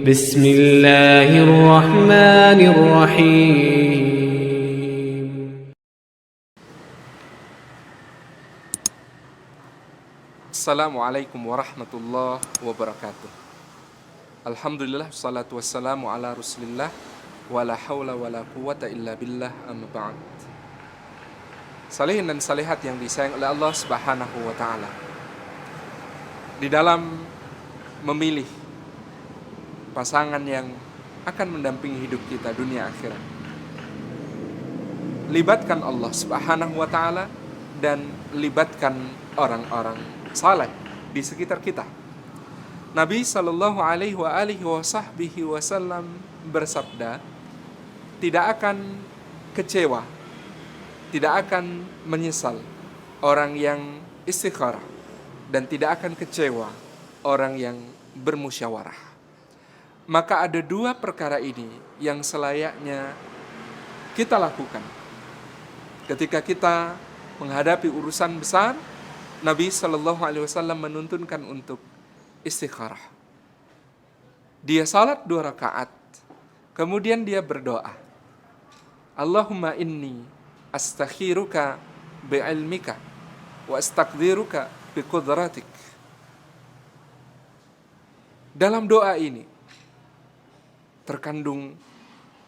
بسم الله الرحمن الرحيم. Assalamualaikum warahmatullahi wabarakatuh. Alhamdulillah, salatu wassalamu ala rasulillah, wala hawla wala quwata illa billah, amma ba'd. Salihin dan salihat yang disayang oleh Allah subhanahu wa ta'ala, di dalam memilih pasangan yang akan mendampingi hidup kita dunia akhirat, libatkan Allah subhanahu wa ta'ala dan libatkan orang-orang saleh di sekitar kita. Nabi sallallahu alaihi wasallam bersabda, tidak akan kecewa, tidak akan menyesal orang yang istikharah, dan tidak akan kecewa orang yang bermusyawarah. Maka ada dua perkara ini yang selayaknya kita lakukan ketika kita menghadapi urusan besar. Nabi sallallahu alaihi wasallam menuntunkan untuk istikharah. Dia salat 2 rakaat, kemudian dia berdoa, Allahumma inni astakhiruka bi'ilmika wa astaqdiruka biqudratik. Dalam doa ini terkandung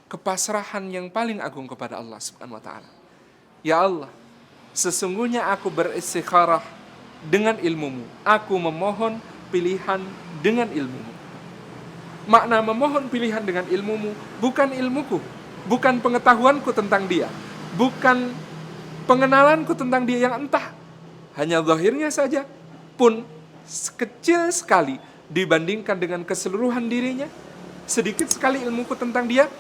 kepasrahan yang paling agung kepada Allah subhanahu wa ta'ala. Ya Allah, sesungguhnya aku beristikharah dengan ilmumu. Aku memohon pilihan dengan ilmumu. Makna memohon pilihan dengan ilmumu bukan ilmuku, bukan pengetahuanku tentang dia, bukan pengenalanku tentang dia yang entah, hanya zahirnya saja pun kecil sekali dibandingkan dengan keseluruhan dirinya. Sedikit sekali ilmuku tentang dia,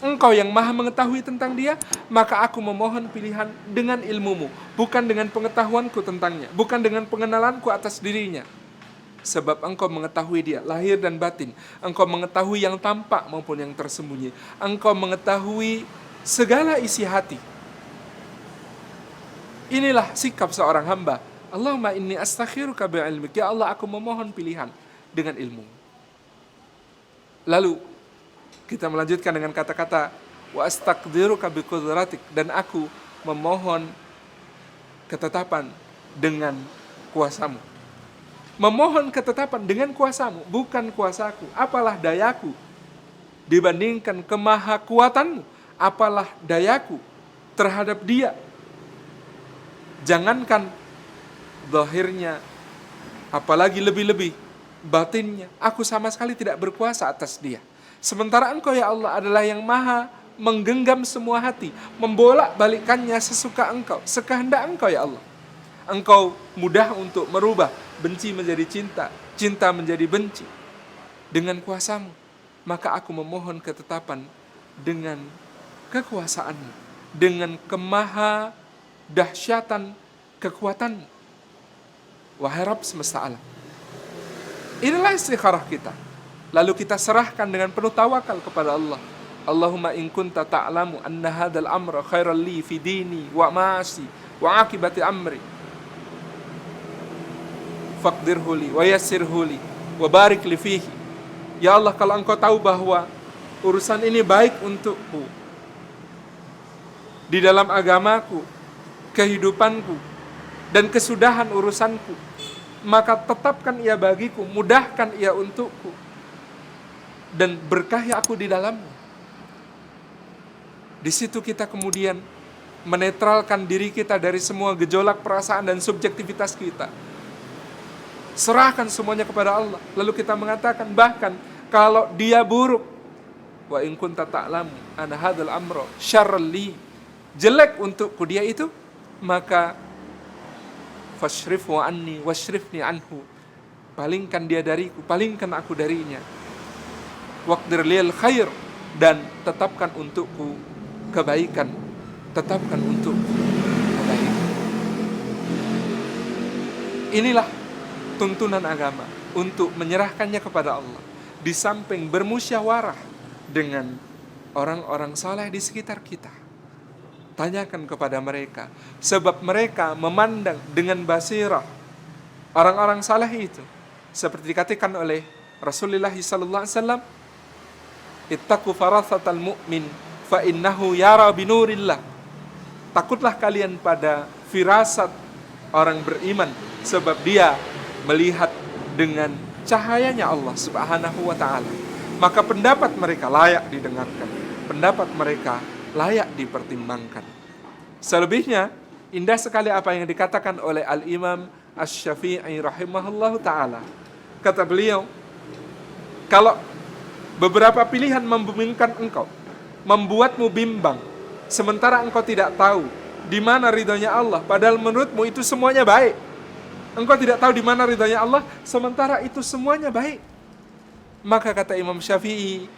Engkau yang maha mengetahui tentang dia, maka aku memohon pilihan dengan ilmumu, bukan dengan pengetahuanku tentangnya, bukan dengan pengenalanku atas dirinya. Sebab Engkau mengetahui dia, lahir dan batin. Engkau mengetahui yang tampak maupun yang tersembunyi. Engkau mengetahui segala isi hati. Inilah sikap seorang hamba. Allahumma inni astakhiruka bi'ilmik. Ya Allah, aku memohon pilihan dengan ilmu. Lalu kita melanjutkan dengan kata-kata wa astaqdiruka biqudratik, dan aku memohon ketetapan dengan kuasamu. Memohon ketetapan dengan kuasamu, bukan kuasaku. Apalah dayaku dibandingkan kemahakuatanmu? Apalah dayaku terhadap dia? Jangankan zahirnya, apalagi lebih-lebih batinnya, aku sama sekali tidak berkuasa atas dia. Sementara Engkau ya Allah adalah yang maha menggenggam semua hati, membolak-balikannya sesuka Engkau, sekehendak Engkau ya Allah. Engkau mudah untuk merubah benci menjadi cinta, cinta menjadi benci dengan kuasamu. Maka aku memohon ketetapan dengan kekuasaanmu, dengan kemaha dahsyatan kekuatanmu, wahai Rabb semesta alam. Inilah istikharah kita. Lalu kita serahkan dengan penuh tawakal kepada Allah. Allahumma in kunta ta'lamu anna hadzal amra khairan li fi dini wa ma'asi wa akibati amri faqdirhu li wa yassirhu li wa barik li fihi. Ya Allah, kalau Engkau tahu bahwa urusan ini baik untukku di dalam agamaku, kehidupanku, dan kesudahan urusanku, maka tetapkan ia bagiku, mudahkan ia untukku, dan berkahi aku di dalamnya. Di situ kita kemudian menetralkan diri kita dari semua gejolak perasaan dan subjektivitas kita. Serahkan semuanya kepada Allah. Lalu kita mengatakan, bahkan kalau dia buruk, wa in kunta ta'lamu anna hadzal amra syarran li, jelek untukku dia itu, maka fashrifhu anni washrifni anhu, palingkan dia dariku, palingkan aku darinya. Waqdir lil khair, dan tetapkan untukku kebaikan, tetapkan untukku kebaikan. Inilah tuntunan agama untuk menyerahkannya kepada Allah, di samping bermusyawarah dengan orang-orang saleh di sekitar kita. Tanyakan kepada mereka, sebab mereka memandang dengan basirah. Orang-orang saleh itu, seperti dikatakan oleh Rasulullah SAW, Ittaqu farasatal mu'min fa innahu yara binurillah. Takutlah kalian pada firasat orang beriman, sebab dia melihat dengan cahayanya Allah Subhanahu wa ta'ala. Maka pendapat mereka layak didengarkan, pendapat mereka layak dipertimbangkan. Selebihnya, indah sekali apa yang dikatakan oleh Al-Imam Asy-Syafi'i rahimahullahu ta'ala. Kata beliau, kalau beberapa pilihan membingungkan engkau, membuatmu bimbang, sementara engkau tidak tahu di mana ridhonya Allah, padahal menurutmu itu semuanya baik. Engkau tidak tahu di mana ridhonya Allah, sementara itu semuanya baik. Maka kata Imam Syafi'i,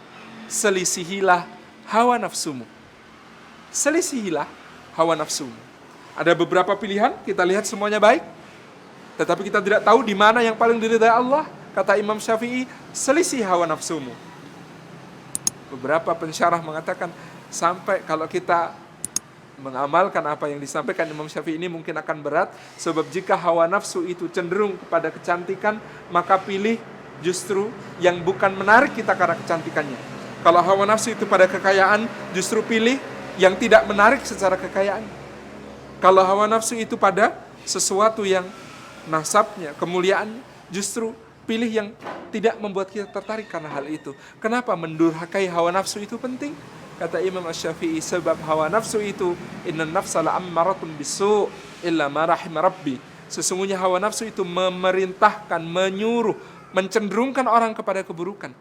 selisihilah hawa nafsumu. Selisihilah hawa nafsumu. Ada beberapa pilihan, kita lihat semuanya baik, tetapi kita tidak tahu di mana yang paling diridhai Allah. Kata Imam Syafi'i, selisih hawa nafsumu. Beberapa pensyarah mengatakan, sampai kalau kita mengamalkan apa yang disampaikan Imam Syafi'i ini mungkin akan berat, sebab jika hawa nafsu itu cenderung kepada kecantikan, maka pilih justru yang bukan menarik kita karena kecantikannya. Kalau hawa nafsu itu pada kekayaan, justru pilih yang tidak menarik secara kekayaan. Kalau hawa nafsu itu pada sesuatu yang nasabnya, kemuliaannya, justru pilih yang tidak membuat kita tertarik karena hal itu. Kenapa mendurhakai hawa nafsu itu penting? Kata Imam Asy-Syafi'i, sebab hawa nafsu itu innan nafsa la'ammaratun bisu' illa ma rahima rabbi. Sesungguhnya hawa nafsu itu memerintahkan, menyuruh, mencenderungkan orang kepada keburukan.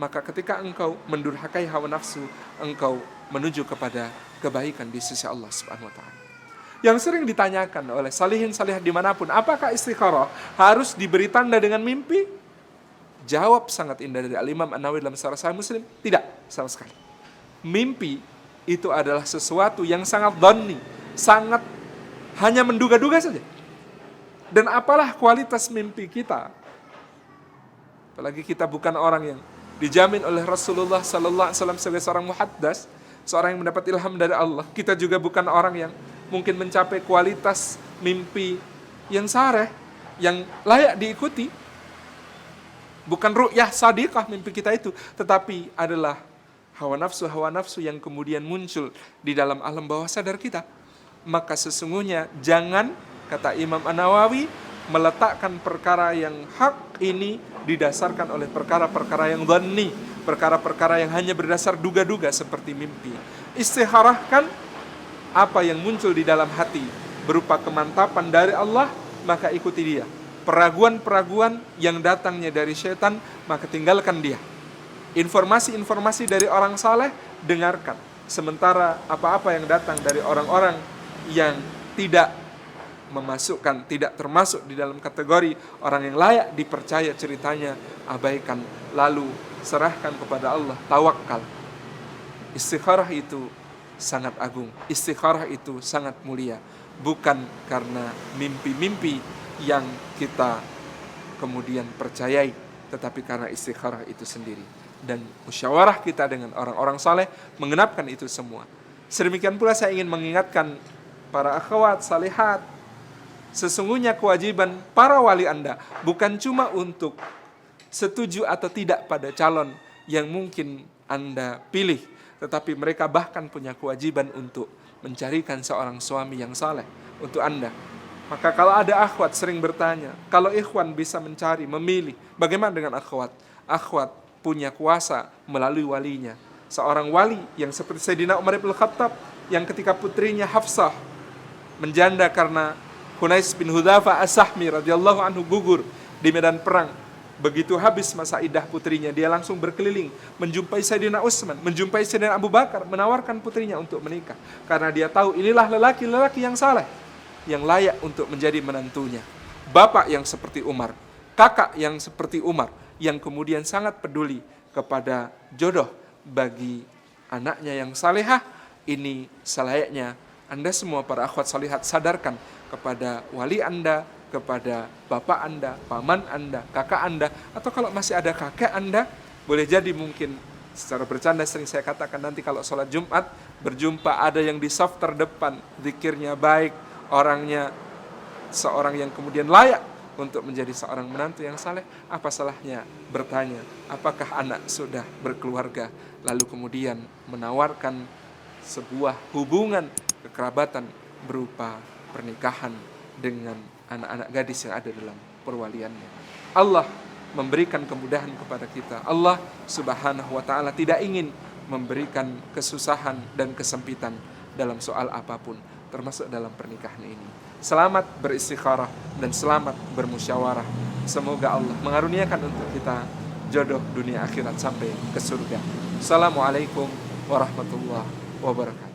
Maka ketika engkau mendurhakai hawa nafsu, engkau menuju kepada kebaikan di sisi Allah Subhanahu wa ta'ala. Yang sering ditanyakan oleh salihin salihah dimanapun, apakah istikharah harus diberi tanda dengan mimpi? Jawab sangat indah dari Al-Imam An-Nawawi dalam Syarah Sahih Muslim, tidak sama sekali. Mimpi itu adalah sesuatu yang sangat dhanni, sangat hanya menduga-duga saja. Dan apalah kualitas mimpi kita, apalagi kita bukan orang yang dijamin oleh Rasulullah sallallahu alaihi wasallam sebagai seorang muhaddas, seorang yang mendapat ilham dari Allah. Kita juga bukan orang yang mungkin mencapai kualitas mimpi yang sareh, yang layak diikuti. Bukan ru'yah sadiqah mimpi kita itu, tetapi adalah hawa nafsu yang kemudian muncul di dalam alam bawah sadar kita. Maka sesungguhnya jangan, kata Imam An-Nawawi, meletakkan perkara yang hak ini didasarkan oleh perkara-perkara yang dhanni, perkara-perkara yang hanya berdasar duga-duga seperti mimpi. Istikharahkan apa yang muncul di dalam hati berupa kemantapan dari Allah, maka ikuti dia. Peraguan-peraguan yang datangnya dari syaitan, maka tinggalkan dia. Informasi-informasi dari orang saleh, dengarkan. Sementara apa-apa yang datang dari orang-orang yang tidak termasuk di dalam kategori orang yang layak dipercaya ceritanya, abaikan. Lalu serahkan kepada Allah, tawakal. Istikharah itu sangat agung, istikharah itu sangat mulia, bukan karena mimpi-mimpi yang kita kemudian percayai, tetapi karena istikharah itu sendiri. Dan musyawarah kita dengan orang-orang saleh mengenapkan itu semua. Sedemikian pula saya ingin mengingatkan para akhwat salihat, sesungguhnya kewajiban para wali Anda bukan cuma untuk setuju atau tidak pada calon yang mungkin Anda pilih, tetapi mereka bahkan punya kewajiban untuk mencarikan seorang suami yang saleh untuk Anda. Maka kalau ada akhwat sering bertanya, kalau ikhwan bisa mencari, memilih, bagaimana dengan akhwat? Akhwat punya kuasa melalui walinya. Seorang wali yang seperti Sayyidina Umar bin Khattab, yang ketika putrinya Hafsah menjanda karena Hunais bin Hudzafa As-Sahmi radhiyallahu anhu gugur di medan perang. Begitu habis masa iddah putrinya, dia langsung berkeliling, menjumpai Sayyidina Utsman, menjumpai Sayyidina Abu Bakar, menawarkan putrinya untuk menikah. Karena dia tahu inilah lelaki-lelaki yang saleh, yang layak untuk menjadi menantunya. Bapak yang seperti Umar, kakak yang seperti Umar, yang kemudian sangat peduli kepada jodoh bagi anaknya yang salehah. Ini selayaknya Anda semua para akhwat salihat sadarkan kepada wali Anda, kepada bapak Anda, paman Anda, kakak Anda, atau kalau masih ada kakek Anda, boleh jadi mungkin secara bercanda sering saya katakan, nanti kalau sholat Jumat berjumpa ada yang di saf terdepan, zikirnya baik, orangnya seorang yang kemudian layak untuk menjadi seorang menantu yang saleh, apa salahnya bertanya, apakah anak sudah berkeluarga, lalu kemudian menawarkan sebuah hubungan kekerabatan berupa pernikahan dengan anak-anak gadis yang ada dalam perwaliannya. Allah memberikan kemudahan kepada kita. Allah Subhanahu wa taala tidak ingin memberikan kesusahan dan kesempitan dalam soal apapun, termasuk dalam pernikahan ini. Selamat beristikharah dan selamat bermusyawarah. Semoga Allah mengaruniakan untuk kita jodoh dunia akhirat sampai ke surga. Assalamualaikum warahmatullahi wabarakatuh.